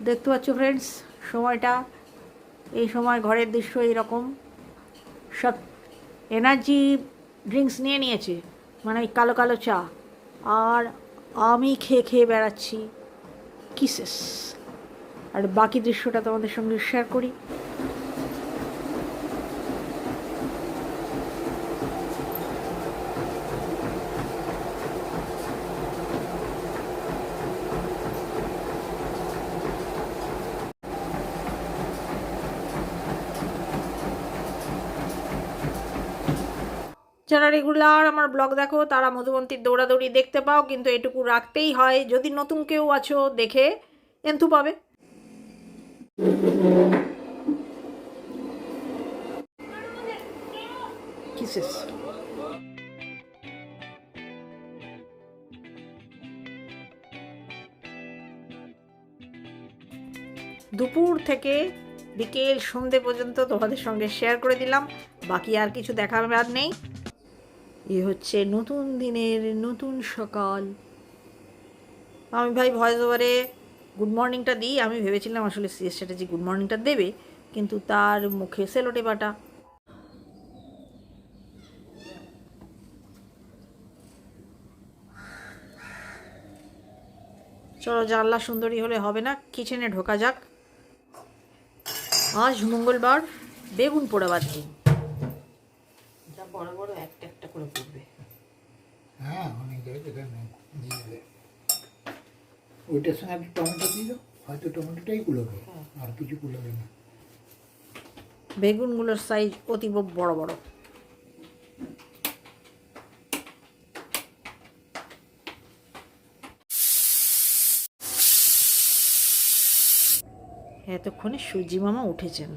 দেখতে পাচ্ছ ফ্রেন্ডস, সময়টা এই সময় ঘরের দৃশ্য এইরকম। সব এনার্জি ড্রিঙ্কস নিয়ে নিয়েছে, মানে ওই কালো কালো চা, আর আমি খেয়ে খেয়ে বেড়াচ্ছি কিসেস। আর বাকি দৃশ্যটা তোমাদের সঙ্গে শেয়ার করি। যারা রেগুলার আমার ব্লগ দেখো তারা মধুবন্তীর দৌড়াদৌড়ি দেখতে পাও, কিন্তু এটুকু রাখতেই হয়, যদি নতুন কেউ আছো দেখে এন্থু পাবে। কিসেস। দুপুর থেকে বিকেল সন্ধে পর্যন্ত তোমাদের সঙ্গে শেয়ার করে দিলাম, বাকি আর কিছু দেখার আর নেই। এ হচ্ছে নতুন দিনের নতুন সকাল। আমি ভাই ভয়েস ওভারে গুড মর্নিংটা দিই। আমি ভেবেছিলাম আসলে সিএস স্ট্র্যাটেজি গুড মর্নিংটা দেবে, কিন্তু তার মুখে সেলোটে বাটা। চলো, জানলা সুন্দরী হলে হবে না, কিচেনে ঢোকা যাক। আজ মঙ্গলবার, বেগুন পোড়াবার দিন। যা বড় বড় একটা একটা করে পড়বে। হ্যাঁ, অনেক জায়গায় দিয়ে দেবে। ওইটার সঙ্গে একটু টমেটো দিয়ে দাও, হয়তো টমেটোটাই কুলোবে, আর কিছু কুলোবে না। বেগুনগুলোর সাইজ অতীব বড় বড়। এতক্ষণে সূর্যি মামা উঠেছেন।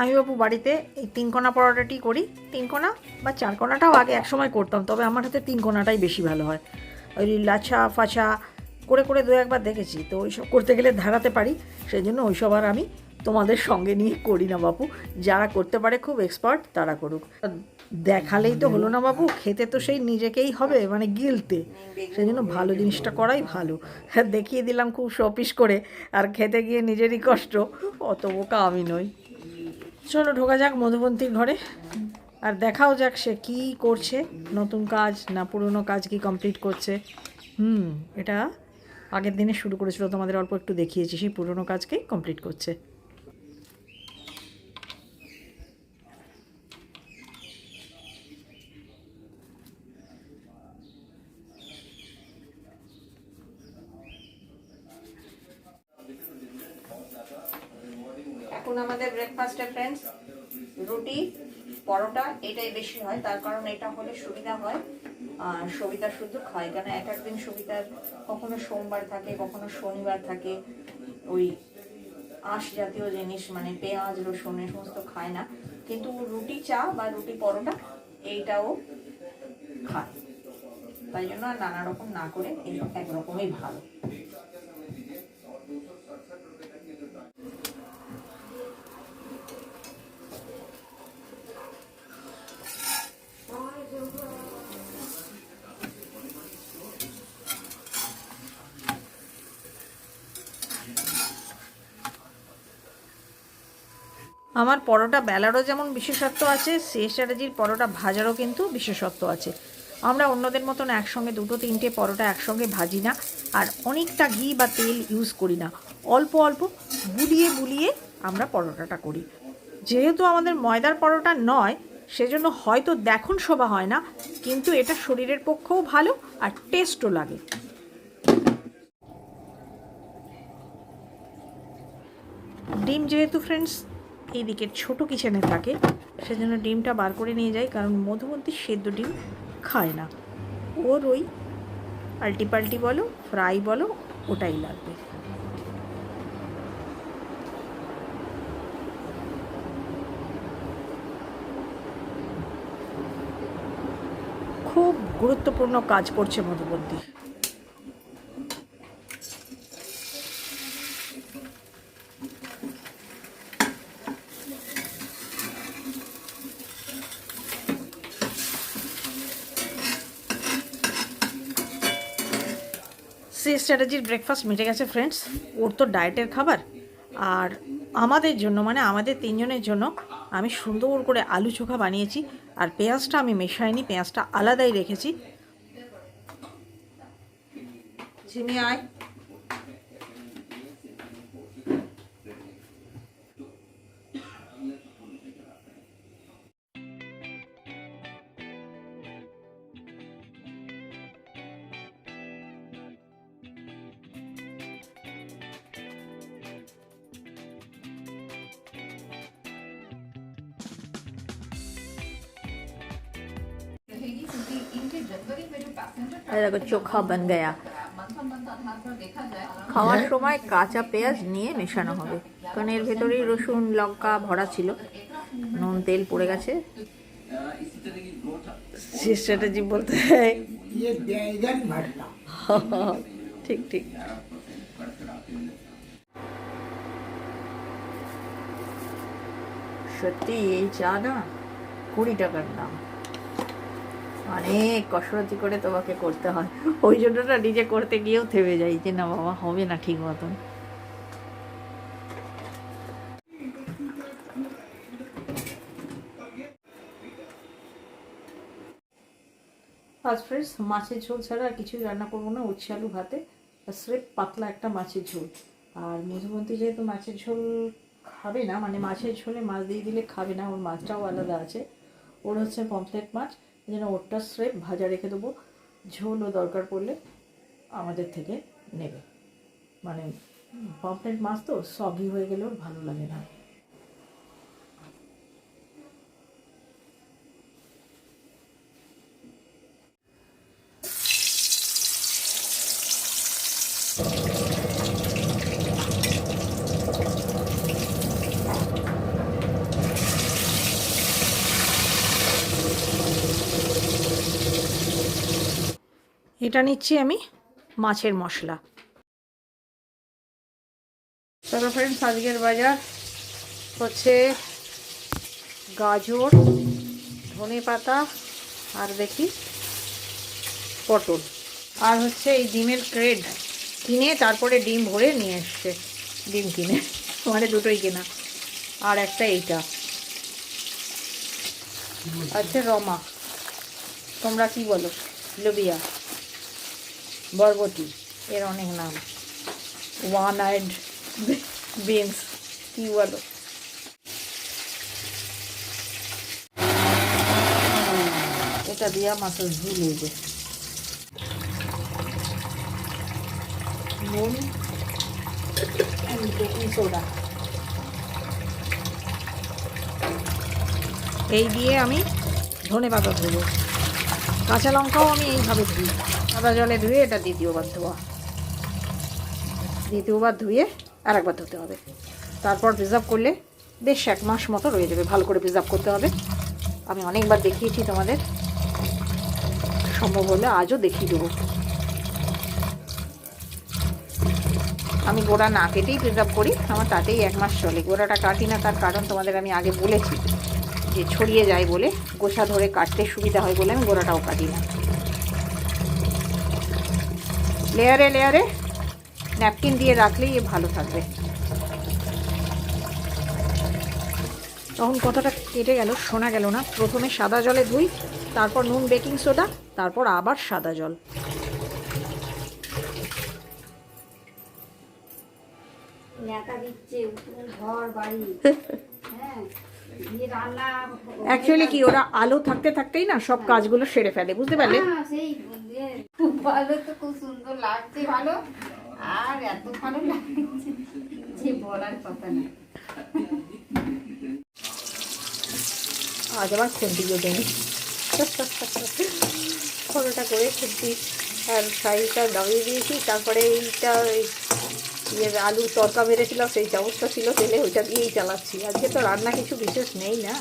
আমি বাপু বাড়িতে এই 3 কোনা পরোটাটি করি। 3 কোনা বা 4 কোনাটাও আগে একসময় করতাম, তবে আমার হাতে 3 কোনাটাই বেশি ভালো হয়। ওই লাছা ফাছা করে করে দু একবার দেখেছি, তো ওইসব করতে গেলে ধারাতে পারি, সেই জন্য ওইসব আর আমি তোমাদের সঙ্গে নিয়ে করি না বাপু। যারা করতে পারে খুব এক্সপার্ট তারা করুক, দেখালেই তো হলো না বাপু, খেতে তো সেই নিজেকেই হবে, মানে গিলতে। সেই জন্য ভালো জিনিসটা করাই ভালো। দেখিয়ে দিলাম খুব শপিস করে, আর খেতে গিয়ে নিজেরই কষ্ট। অত বোকা আমি নই। চলো ঢোকা যাক মধুবন্তীর ঘরে, আর দেখাও যাক সে কী করছে, নতুন কাজ না পুরনো কাজ কি কমপ্লিট করছে। এটা আগের দিনে শুরু করেছিল, তোমাদের অল্প একটু দেখিয়েছি, সেই পুরনো কাজকেই কমপ্লিট করছে। এখন আমাদের ব্রেকফাস্টে ফ্রেন্ডস রুটি পরোটা এটাই বেশি হয়, তার কারণ এটা হলে সুবিধা হয়। আর সবিতা শুধু খায়, কেন এক একদিন সবিতার কখনো সোমবার থাকে, কখনো শনিবার থাকে, ওই আঁশ জাতীয় জিনিস মানে পেঁয়াজ রসুন এই সমস্ত খায় না, কিন্তু রুটি চা বা রুটি পরোটা এইটাও খায়। তাই জন্য আর নানা রকম না করে এই একরকমই ভালো। আমার পরোটা বেলারও যেমন বিশেষত্ব আছে, সিএস স্ট্র্যাটেজির পরোটা ভাজারও কিন্তু বিশেষত্ব আছে। আমরা অন্যদের মতন একসঙ্গে দুটো তিনটে পরোটা একসঙ্গে ভাজি না, আর অনেকটা ঘি বা তেল ইউজ করি না, অল্প অল্প বুলিয়ে বুলিয়ে আমরা পরোটাটা করি। যেহেতু আমাদের ময়দার পরোটা নয়, সেজন্য হয়তো দেখুন শোভা হয় না, কিন্তু এটা শরীরের পক্ষেও ভালো আর টেস্টও লাগে। ডিম যেহেতু ফ্রেন্ডস এই দিকের ছোটো কিচেনে থাকে, সেজন্য ডিমটা বার করে নিয়ে যাই, কারণ মধুমন্তী সেদ্ধ ডিম খায় না, ওর ওই আল্টিপাল্টি বলো ফ্রাই বলো ওটাই লাগবে। খুব গুরুত্বপূর্ণ কাজ করছে মধুমন্তী। স্ট্র্যাটেজির ব্রেকফাস্ট মিটে গেছে ফ্রেন্ডস। ওর তো ডায়েটের খাবার, আর আমাদের জন্য মানে আমাদের তিনজনের জন্য আমি সুন্দর করে আলু চোখা বানিয়েছি। আর পেঁয়াজটা আমি মেশাইনি, পেঁয়াজটা আলাদাই রেখেছি। চিনি আয়। দেখো চোখা বান গয়া। খাওয়ার সময় কাঁচা পেঁয়াজ নিয়ে মেশানো হবে, কারণ এর ভেতরেই রসুন লঙ্কা ভরা ছিল, নুন তেল পড়ে গেছে। স্ট্র্যাটেজি বলতে ঠিক ঠিক। সত্যি এই চা না 20 টাকার দাম, অনেক কসরতি করে তোমাকে করতে হয়। ওই জন্য না নিজে করতে গিয়েও থেমে যাই যে না বাবা হবে না ঠিক মতন। আজ ফ্রেন্ডস মাছের ঝোল ছাড়া আর কিছুই রান্না করবো না, উচ্ছে আলু ভাতে স্রেফ পাতলা একটা মাছের ঝোল। আর মধুমন্তী যেহেতু মাছের ঝোল খাবে না, মানে মাছের ঝোলে মাছ দিয়ে দিলে খাবে না, ওর মাছটাও আলাদা আছে, ওর হচ্ছে পমফ্লেট মাছ, এই জন্য ওরটা স্রেফ ভাজা রেখে দেবো, ঝোলও দরকার পড়লে আমাদের থেকে নেবে। মানে পমফ্লেট মাছ তো সগি হয়ে গেলেও ভালো লাগে না। এটা নিচ্ছি আমি মাছের মশলা। চলো ফ্রেন্ডস, আজকের বাজার হচ্ছে গাজর, ধনেপাতা, আর দেখি পটল, আর হচ্ছে এই ডিমের ক্রেড কিনে তারপরে ডিম ভরে নিয়ে এসছে, ডিম কিনে মানে দুটোই কেনা, আর একটা এইটা আছে রমা, তোমরা কি বলো, লোবিয়া, বরবটি, এর অনেক নাম, ওয়ান আইড বিনস কি বলো। এটা দিয়া মাছের ঝুল হয়েছে, নুন, বেকিং সোডা, এই দিয়ে আমি ধনেপাতা ধুবো। কাঁচা লঙ্কাও আমি এইভাবে ধুই, সাদা জলে ধুয়ে এটা দ্বিতীয়বার ধুয়ে আর একবার ধুতে হবে। তারপর প্রিজার্ভ করলে বেশ 1 মাস মতো রয়ে যাবে। ভালো করে প্রিজার্ভ করতে হবে, আমি অনেকবার দেখিয়েছি তোমাদের, সম্ভব হলে আজও দেখিয়ে দেবো। আমি গোড়া না কেটেই প্রিজার্ভ করি, আমার তাতেই 1 মাস চলে। গোড়াটা কাটি না, তার কারণ তোমাদের আমি আগে বলেছি যে ছড়িয়ে যায় বলে, গোছা ধরে কাটতে সুবিধা হয় বলে আমি গোড়াটাও কাটি না। লেয়ারে লেয়ারে ন্যাপকিন দিয়ে রাখলেই এ ভালো থাকবে। তখন কতটা কেটে গেল শোনা গেল না। প্রথমে সাদা জলে ধুই, তারপর নুন, বেকিং সোডা, তারপর আবার সাদা জল। অ্যাকচুয়ালি কি, ওরা আলো থাকতে থাকতেই না সব কাজগুলো সেরে ফেলে, বুঝতে পারলে। খুব ভালো তো, খুব সুন্দর লাগছে, ভালো, আর এত ভালো লাগছে যে বলার কথা না। আজ আবার খুন্তিও দেয়নি, পরোটা করে খুন্তি আর সাইজটা দাবিয়ে দিয়েছি। তারপরে এইটা আলুর তরকা মেরেছিলাম, সেই চামচটা ছিল তেলে, ওইটা দিয়েই চালাচ্ছি। আজকে তো রান্না কিছু বিশেষ নেই না।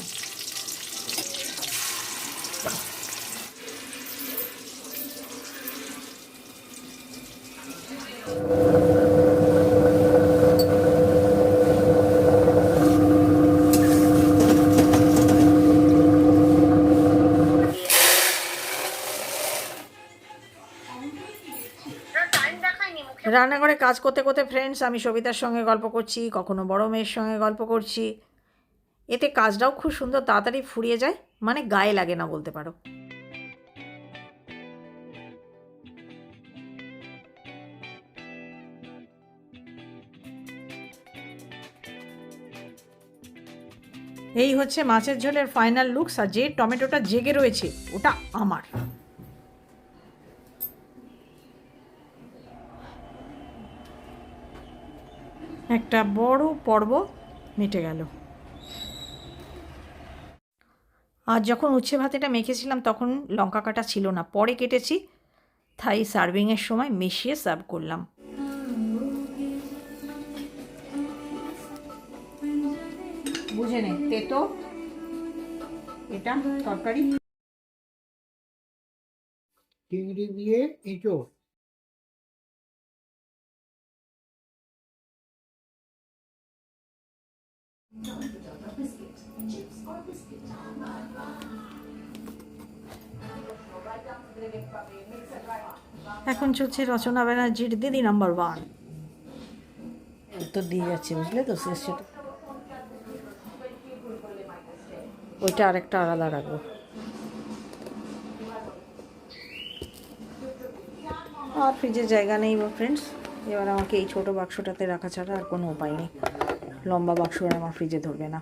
রান্নাঘরে কাজ করতে করতে ফ্রেন্ডস আমি সবিতার সঙ্গে গল্প করছি, কখনো বড় মেয়ের সঙ্গে গল্প করছি। এতে কাজটাও খুব সুন্দর তাড়াতাড়ি ফুরিয়ে যায়, মানে গায়ে লাগে না বলতে পারো। এই হচ্ছে মাছের ঝোলের ফাইনাল লুকস। আর যে টমেটোটা জেগে রয়েছে ওটা আমার। একটা বড় পর্ব মিটে গেল। আর যখন উচ্ছে ভাতেটা মেখেছিলাম তখন লঙ্কা কাটা ছিল না, পরে কেটেছি, তাই সার্ভিংয়ের সময় মিশিয়ে সার্ভ করলাম। বুঝে নে, তেতো এটা তরকারি। চিংড়ি দিয়ে এঁচোড়। এখন চলছে রচনা ব্যানার্জির দিদি নাম্বার 1। উত্তর দিয়ে যাচ্ছে, বুঝলে তো, শেষ সেটা। ওইটা আরেকটা আলাদা রাখবো। আর ফ্রিজের জায়গা নেই ফ্রেন্ডস, এবার আমাকে এই ছোট বাক্সটাতে রাখা ছাড়া আর কোনো উপায় নেই। লম্বা বাক্স আমার ফ্রিজে ধরবে না।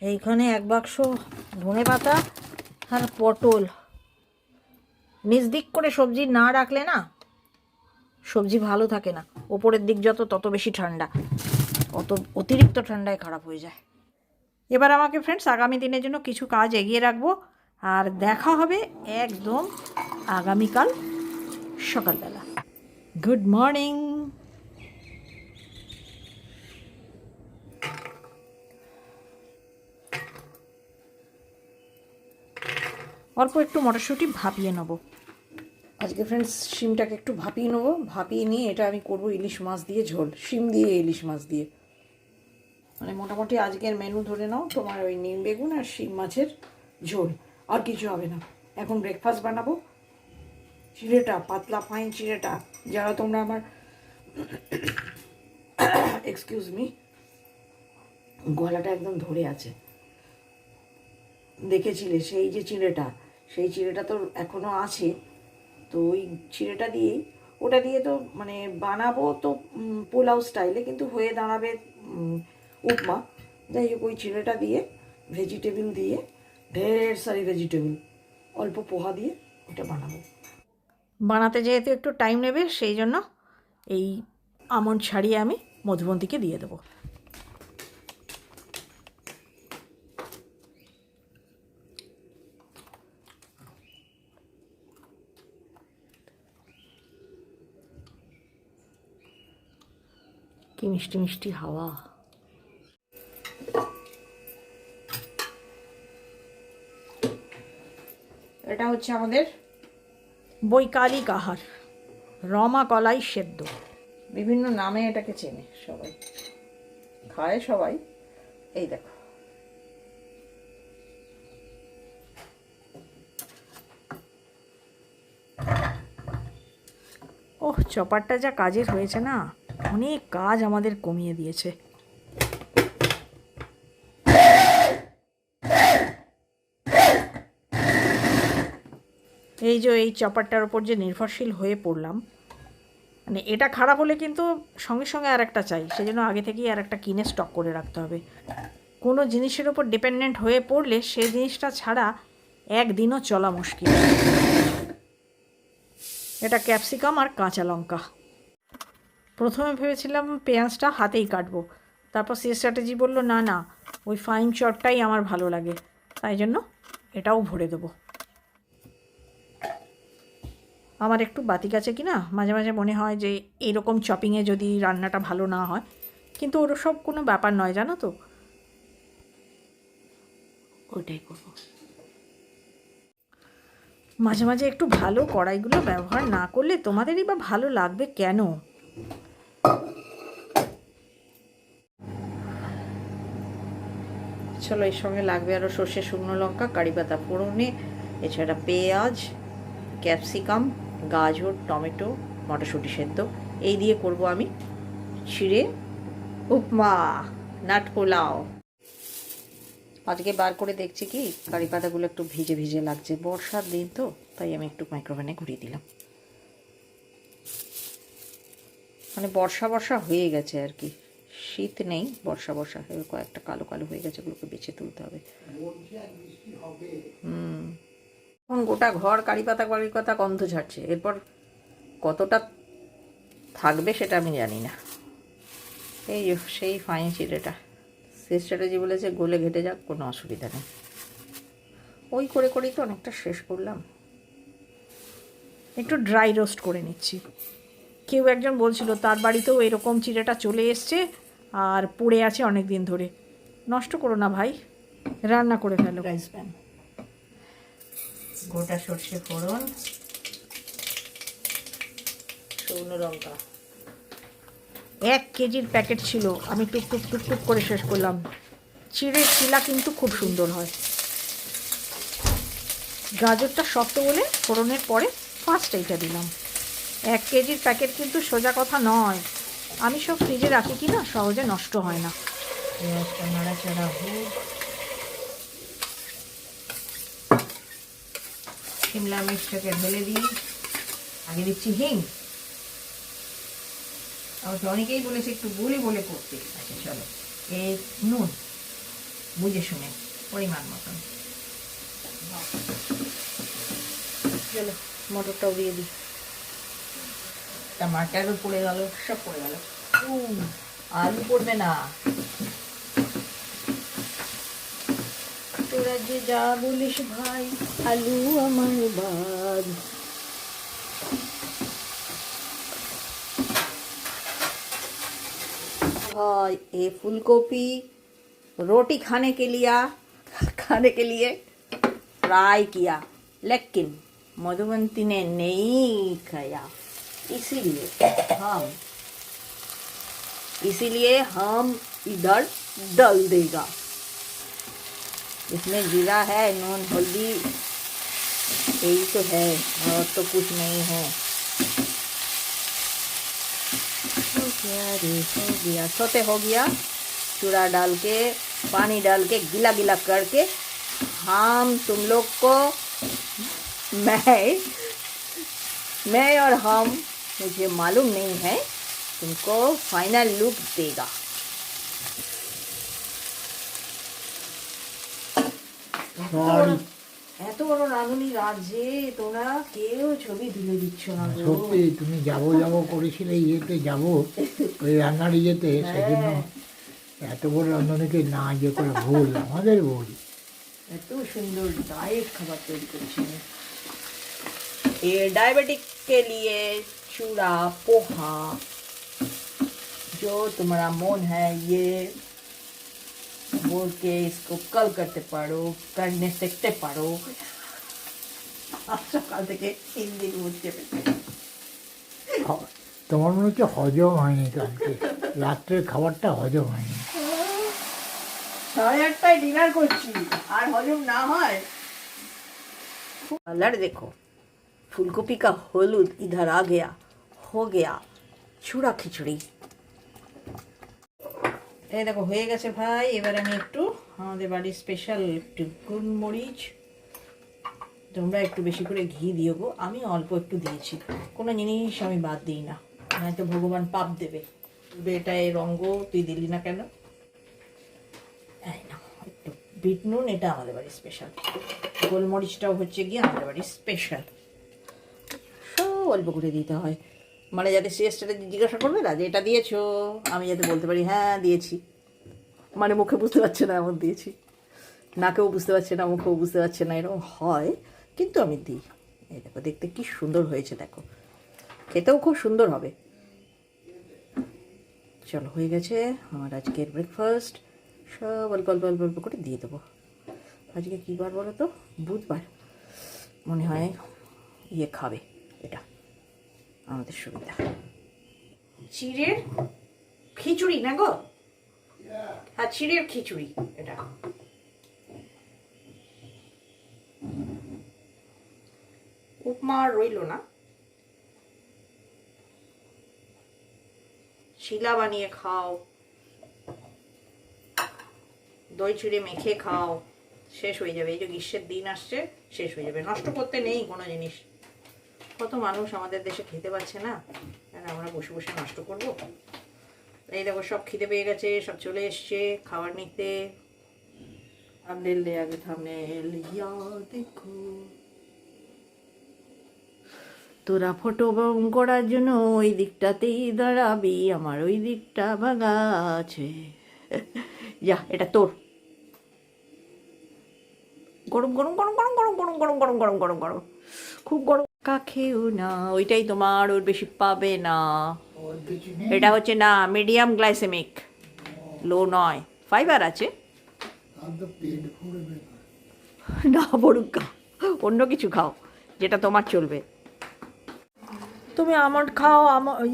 এইখানে এক বাক্স ধনে পাতা আর পটল। নিচ দিক করে সবজি না রাখলে না সবজি ভালো থাকে না। ওপরের দিক যত তত বেশি ঠান্ডা, অত অতিরিক্ত ঠান্ডায় খারাপ হয়ে যায়। এবার আমাকে ফ্রেন্ডস আগামী দিনের জন্য কিছু কাজ এগিয়ে রাখবো, আর দেখা হবে একদম আগামীকাল সকালবেলা। Good morning. অল্প একটু মটরশুঁটি ভাপিয়ে নেবো আজকে ফ্রেন্ডস। শিমটাকে একটু ভাপিয়ে নেবো, ভাপিয়ে নিয়ে এটা আমি করব ইলিশ মাছ দিয়ে ঝোল, শিম দিয়ে ইলিশ মাছ দিয়ে। মানে মোটামুটি আজকের মেনু ধরে নাও তোমার ওই নিম বেগুন আর শিম মাছের ঝোল, আর কিছু হবে না। এখন ব্রেকফাস্ট বানাবো। চিড়েটা, পাতলা ফাইন চিড়েটা, যারা তোমরা আমার এক্সকিউজ মি, গলাটা একদম ধরে আছে, দেখেছিলে সেই যে চিড়েটা, সেই চিড়েটা তো এখনও আছে। তো ওই চিড়েটা দিয়েই, ওটা দিয়ে তো মানে বানাবো তো পোলাও স্টাইলে, কিন্তু হয়ে দাঁড়াবে উপমা। যাই হোক, ওই চিড়েটা দিয়ে ভেজিটেবল দিয়ে, ঢের সারি ভেজিটেবল, অল্প পোহা দিয়ে ওটা বানাবো। বানাতে যেহেতু একটু টাইম নেবে, সেই জন্য এই আমন্ড ছাড়িয়ে আমি মধুবন্তীকে দিয়ে দেবো। কি মিষ্টি মিষ্টি হাওয়া। এটা হচ্ছে আমাদের বৈকালিক আহার, রমা কলাই সেদ্ধ। বিভিন্ন নামে এটাকে চেনে সবাই, খায় সবাই। এই দেখো, ওহ চপারটা যা কাজের হয়েছে না, অনেক কাজ আমাদের কমিয়ে দিয়েছে। এই যে এই চপারটার ওপর যে নির্ভরশীল হয়ে পড়লাম, মানে এটা খারাপ হলে কিন্তু সঙ্গে সঙ্গে আর একটা চাই, সেজন্য আগে থেকেই আর একটা কিনে স্টক করে রাখতে হবে। কোনো জিনিসের ওপর ডিপেন্ডেন্ট হয়ে পড়লে সেই জিনিসটা ছাড়া একদিনও চলা মুশকিল। এটা ক্যাপসিকাম আর কাঁচা লঙ্কা। প্রথমে ভেবেছিলাম পেঁয়াজটা হাতেই কাটবো, তারপর সে স্ট্র্যাটেজি বললো না না, ওই ফাইন চপটাই আমার ভালো লাগে, তাই জন্য এটাও ভরে দেবো। আমার একটু বাতিক আছে কি না, মাঝে মাঝে মনে হয় যে এইরকম চপিংয়ে যদি রান্নাটা ভালো না হয়, কিন্তু ওর সব কোনো ব্যাপার নয়, জানো তো, ওইটাই করব। মাঝে মাঝে একটু ভালো কড়াইগুলো ব্যবহার না করলে তোমাদেরই বা ভালো লাগবে কেন? চলো, এর সঙ্গে লাগবে আরও সর্ষে, শুকনো লঙ্কা, কারি পাতা ফোড়নে, এছাড়া পেঁয়াজ, ক্যাপসিকাম, গাজর, টমেটো, মটরশুঁটি সেদ্ধ। এই দিয়ে করব আমি চিড়ে উপমা, নাট পোলাও। আজকে বার করে দেখছি কি কারি পাতাগুলো একটু ভিজে ভিজে লাগছে, বর্ষার দিন তো, তাই আমি একটু মাইক্রোওভেনে ঘুরিয়ে দিলাম। মানে বর্ষা বর্ষা হয়ে গেছে আর কি, শীত নেই, বর্ষা বর্ষা হয়ে কয়েকটা কালো কালো হয়ে গেছে, ওগুলোকে বেছে তুলতে হবে। এখন গোটা ঘর কারি পাতা গন্ধ ছাড়ছে, এরপর কতটা থাকবে সেটা আমি জানি না। এই সেই ফাইন চিড়েটা, সে স্ট্র্যাটেজি বলেছে গলে ঘেটে যাক, কোনো অসুবিধা নেই। ওই করে করেই তো অনেকটা শেষ করলাম। একটু ড্রাই রোস্ট করে নিচ্ছি। কেউ একজন বলছিল তার বাড়িতেও এরকম চিড়েটা চলে এসছে আর পড়ে আছে অনেক দিন ধরে। নষ্ট করো না ভাই, রান্না করে ফেলো। রাইস প্যান, গোটা সর্ষে ফোড়ন, শুকনো লঙ্কা। 1 কেজির প্যাকেট ছিল, আমি টুকটুক টুকটুক করে শেষ করলাম। চিড়ের চিলা কিন্তু খুব সুন্দর হয়। গাজরটা শক্ত বলে ফোড়নের পরে ফার্স্ট এইটা দিলাম। 1 কেজির প্যাকেট কিন্তু সোজা কথা নয়, আমি সব ফ্রিজে রাখি কি না, সহজে নষ্ট হয় না। পেঁয়াজটা নাড়াচাড়া হোক, শিমলা মির্চটাকে ঢেলে দিই, আগে দিচ্ছি হিং। অবশ্য অনেকেই বলেছে একটু বলে বলে করতে। আচ্ছা চলো, এই নুন বুঝে শুনে পরিমাণ মতন। চলো মটরটাও দিয়ে দিই, টমাটারও পড়ে গেল, সব পড়ে গেল। আলু পড়বে না, তোরা যে যা বলিস ভাই, আলু আমার বাদ। भाई ये फूलगोभी रोटी खाने के लिए फ्राई किया, लेकिन मधुवंती ने नहीं खाया, इसीलिए हम इधर डाल देगा। इसमें जीरा है, नून, हल्दी, यही तो है और तो कुछ नहीं है। हो गया, सोते हो गया। चूड़ा डाल के, पानी डाल के, गीला गीला करके हम तुम लोग को, मैं और हम, मुझे मालूम नहीं है, तुमको फाइनल लुक देगा। এত বড় রাঁধুনি রাজ্যে তোমরা কেউ ছবি তুলে দিচ্ছ না। সত্যি তুমি যাবো করেছিলে, ইয়েতে যাবো ওই রান্নার ইয়েতে, সেজন্য এত বড় রাঁধুনিকে না ইয়ে করে ভুল, আমাদের ভুল। এত সুন্দর ডায়েট খাবার তৈরি করছি। ये डायबिटिक के लिए चूड़ा पोहा, जो तुम्हारा मन है ये बोल के इसको कल करते पारो, करने सीखते पारो। সকাল থেকে 3 দিন উঠতে পেতে তোমার মনে হচ্ছে হজম হয়নি কালকে রাত্রের খাবারটা, হজম হয়নি। 8:30টায় ডিনার করছি আর হজম না হয়। कलर देखो, फूलगोभी का हलूद इधर आ गया, हो गया चूड़ा খিচুড়ি। এই দেখো হয়ে গেছে ভাই। এবার আমি একটু আমাদের বাড়ির স্পেশাল একটু গোলমরিচ, তোমরা একটু বেশি করে ঘি দিও গো, আমি অল্প একটু দিয়েছি, কোনো জিনিস আমি বাদ দিই না, নয়তো ভগবান পাপ দেবে। এটা এই রঙ্গ তুই দিলি না কেন? এই না একটু বিট নুন, এটা আমাদের বাড়ির স্পেশাল। গোলমরিচটাও হচ্ছে গিয়ে আমাদের বাড়ির স্পেশাল। সব অল্প করে দিতে হয়, মানে যাতে শেষটা জিজ্ঞাসা করবে না যে এটা দিয়েছো, আমি যাতে বলতে পারি হ্যাঁ দিয়েছি। মানে মুখে বুঝতে পারছে না এমন দিয়েছি, নাকেও বুঝতে পারছে না, মুখেও বুঝতে পারছে না, এরকম হয়, কিন্তু আমি দিই। এই দেখো দেখতে কি সুন্দর হয়েছে, দেখো খেতেও খুব সুন্দর হবে। চলো হয়ে গেছে আমার আজকের ব্রেকফাস্ট। সব অল্প অল্প অল্প অল্প করে দিয়ে দেবো। আজকে কী বার বলো তো? বুধবার মনে হয়। ইয়ে খাবে, এটা আমাদের সুবিধা। চিড়ের খিচুড়ি না গো? হ্যাঁ, চিড়ের খিচুড়ি এটা। উপমা রইল না, শিলা বানিয়ে খাও, দই চিড়ে মেখে খাও, শেষ হয়ে যাবে। এই যে গ্রীষ্মের দিন আসছে, শেষ হয়ে যাবে। নষ্ট করতে নেই কোনো জিনিস। কত মানুষ আমাদের দেশে খেতে পাচ্ছে না, আর আমরা বসে বসে নষ্ট করব? এই দেখো সব খিদে পেয়ে গেছে, সব চলে এসছে খাবার নিতে। থাম্বনেল দে আগে, থাম্বনেল। ইয়া দেখো, তোরা ফটো করার জন্য ওই দিকটাতেই দাঁড়াবি, আমার ওই দিকটা ভাঙা আছে। যা, এটা তোর। গরম গরম গরম গরম গরম গরম গরম গরম গরম গরম গরম, খুব গরম। কাকেও না, ওইটাই তোমার, ওর বেশি পাবে না। ওর কিছু নেই। এটা হচ্ছে না মিডিয়াম গ্লাইসেমিক, লো নয়, ফাইবার আছে। আর তো পেট ভরবে না। না বড়ুক, অন্য কিছু খাও যেটা তোমার চলবে। তুমি আমন্ড খাও,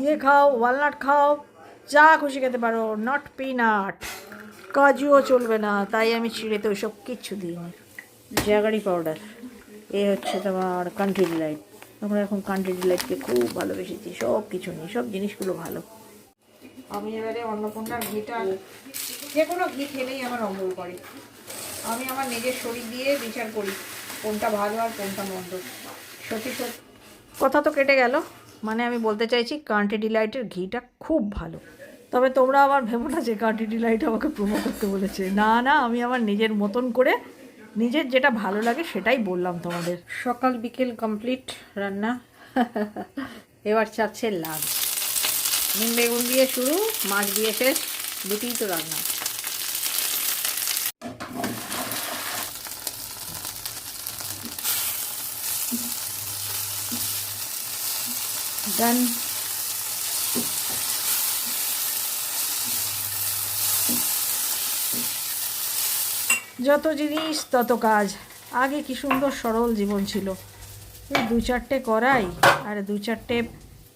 ইয়ে খাও, ওয়ালনাট খাও, যা খুশি খেতে পারো, নট পিনাট। কাজুও চলবে না, তাই আমি চিড়েতে ওইসব কিচ্ছু দিইনি। জাগারি পাউডার, এ হচ্ছে তোমার কান্ট্রি ডিলাইট। আমরা এখন কান্ট্রি ডিলাইটকে খুব ভালোবেসেছি, সব কিছু নেই, সব জিনিসগুলো ভালো। আমি এবারে অন্নপূর্ণার ঘিটা, যে কোনো ঘি খেলেই আমার অম্বল করে। আমি আমার নিজের শরীর দিয়ে বিচার করি কোনটা ভালো আর কোনটা মন্দ। সত্যি সত্যি কথা তো কেটে গেল, মানে আমি বলতে চাইছি কান্ট্রি ডিলাইটের ঘিটা খুব ভালো। তবে তোমরা আবার ভেবো না যে কান্ট্রি ডিলাইট আমাকে প্রোমো করতে বলেছে। না না, আমি আমার নিজের মতন করে নিজের যেটা ভালো লাগে সেটাই বললাম তোমাদের। সকাল বিকেল কমপ্লিট রান্না। এবার চাচ্ছে লাঞ্চ। নিম বেগুন দিয়ে শুরু, মাছ দিয়ে শেষ, দুটিই তো রান্না। ডান। যত জিনিস তত কাজ। আগে কি সুন্দর সরল জীবন ছিল, এই 2-4টে কড়াই আর 2-4টে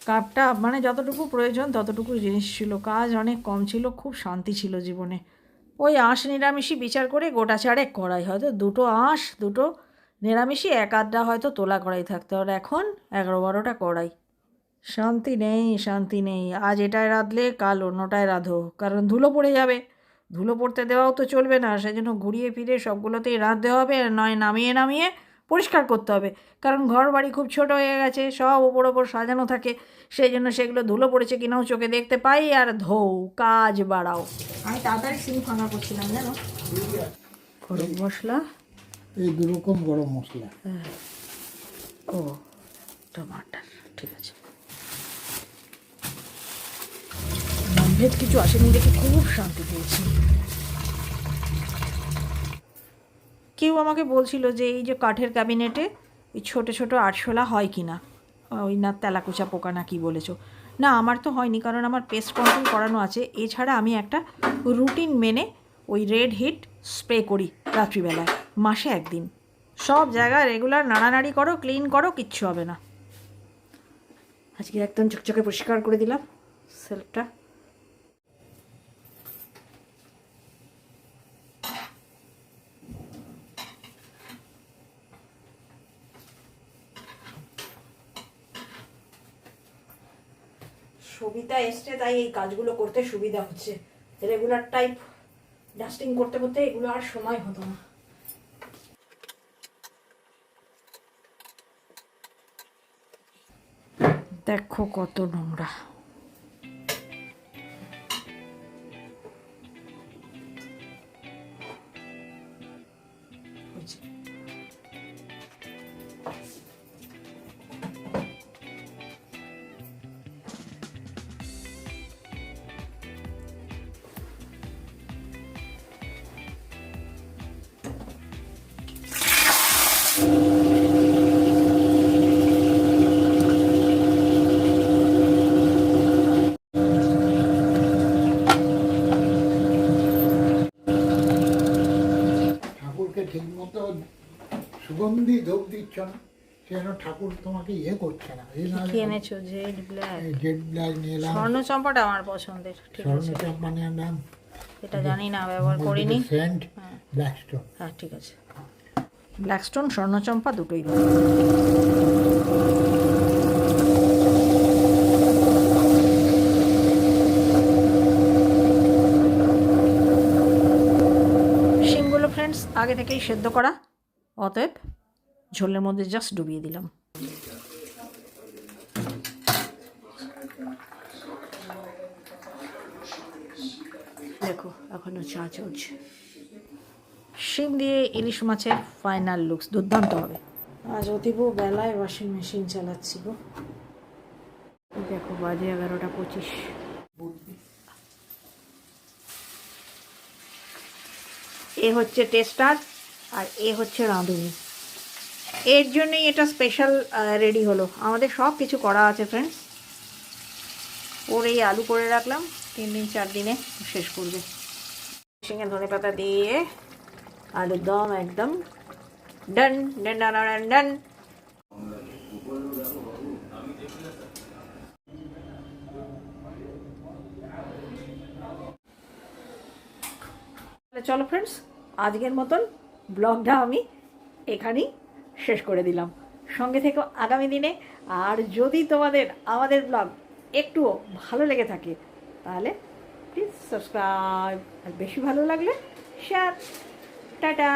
কাপটা, মানে যতটুকু প্রয়োজন ততটুকু জিনিস ছিল। কাজ অনেক কম ছিল, খুব শান্তি ছিল জীবনে। ওই আঁশ নিরামিষই বিচার করে গোটা 4 কড়াই, হয়তো 2টো আঁশ, 2টো নিরামিষই, 1-8টা হয়তো তোলা কড়াই থাকতো। আর এখন 11-12টা কড়াই। শান্তি নেই, শান্তি নেই। আজ এটায় রাঁধলে কাল অন্যটায় রাঁধো, কারণ ধুলো পড়ে যাবে। ধুলো পড়তে দেওয়াও তো চলবে না, সেই জন্য ঘুরিয়ে ফিরে সবগুলোতেই রাঁধতে হবে, নয় নামিয়ে নামিয়ে পরিষ্কার করতে হবে। কারণ ঘর বাড়ি খুব ছোট হয়ে গেছে, সব ওপর ওপর সাজানো থাকে, সেই জন্য সেগুলো ধুলো পড়েছে কিনাও চোখে দেখতে পাই, আর ধোও, কাজ বাড়াও। আমি তাড়াতাড়ি সিঙ্ক ফাঁকা করছিলাম জানো। গরম মশলা, এই 2 রকম গরম মশলা। ও টমাটার, ঠিক আছে। ননভেজ কিছু আসেনি দেখে খুব শান্তি পেয়েছি। কেউ আমাকে বলছিল যে এই যে কাঠের ক্যাবিনেটে এই ছোটো ছোটো আরশোলা হয় কি না, ওই না তেলাকুচা পোকা না কি বলেছো। না, আমার তো হয়নি, কারণ আমার পেস্ট কন্ট্রোল করানো আছে। এছাড়া আমি একটা রুটিন মেনে ওই রেড হিট স্প্রে করি রাত্রিবেলায়, মাসে 1 দিন। সব জায়গায় রেগুলার নাড়ানাড়ি করো, ক্লিন করো, কিচ্ছু হবে না। আজকে একদম চকচকে পরিষ্কার করে দিলাম সেলফটা। সুবিধা এসছে, তাই এই কাজগুলো করতে সুবিধা হচ্ছে। রেগুলার টাইপ ডাস্টিং করতে করতে এগুলো আর সময় হতো না। দেখো কত নোংরা। ঠাকুরকে ঠিক মতো সুগন্ধি ধূপ দিচ্ছ না, যেন ঠাকুর তোমাকে করছে না এই কি এনেছো? Jet black. জেড ব্ল্যাক নিয়ে এলাম। স্বর্ণচম্পাটা আমার পছন্দের, ঠিক আছে। স্বর্ণচম্পা নিয়ে নাম, এটা জানি না, ব্যবহার করিনি। সেন্ট হ্যাঁ ব্ল্যাকস্টোন। হ্যাঁ ঠিক আছে, ব্ল্যাকস্টোন স্বর্ণচম্পা দুটোই দাও। শিমগুলো ফ্রেন্ডস আগে থেকেই সেদ্ধ করা, অতএব ঝোলের মধ্যে জাস্ট ডুবিয়ে দিলাম। দেখো এখনো চা চলছে। শিম দিয়ে ইলিশ মাছের ফাইনাল লুকস দুর্দান্ত হবে। আজ অতীব বেলায় ওয়াশিং মেশিন চালাচ্ছি গো। দেখো বাজে 11:25। এ হচ্ছে টেস্টার আর এ হচ্ছে রাঁধুনি। এর জন্যই এটা স্পেশাল রেডি হলো। আমাদের সব কিছু করা আছে ফ্রেন্ডস। ওর এই আলু করে রাখলাম, 3 দিন 4 দিনে শেষ করবে। শিঙে ধনে পাতা দিয়ে আলুর দম একদম ডান ডান ডান ডান ডান। চলো ফ্রেন্ডস, আজকের মতন ব্লগটা আমি এখানেই শেষ করে দিলাম। সঙ্গে থেকো আগামী দিনে। আর যদি তোমাদের আমাদের ব্লগ একটুও ভালো লেগে থাকে তাহলে প্লিজ সাবস্ক্রাইব, আর বেশি ভালো লাগলে শেয়ার। টাটা।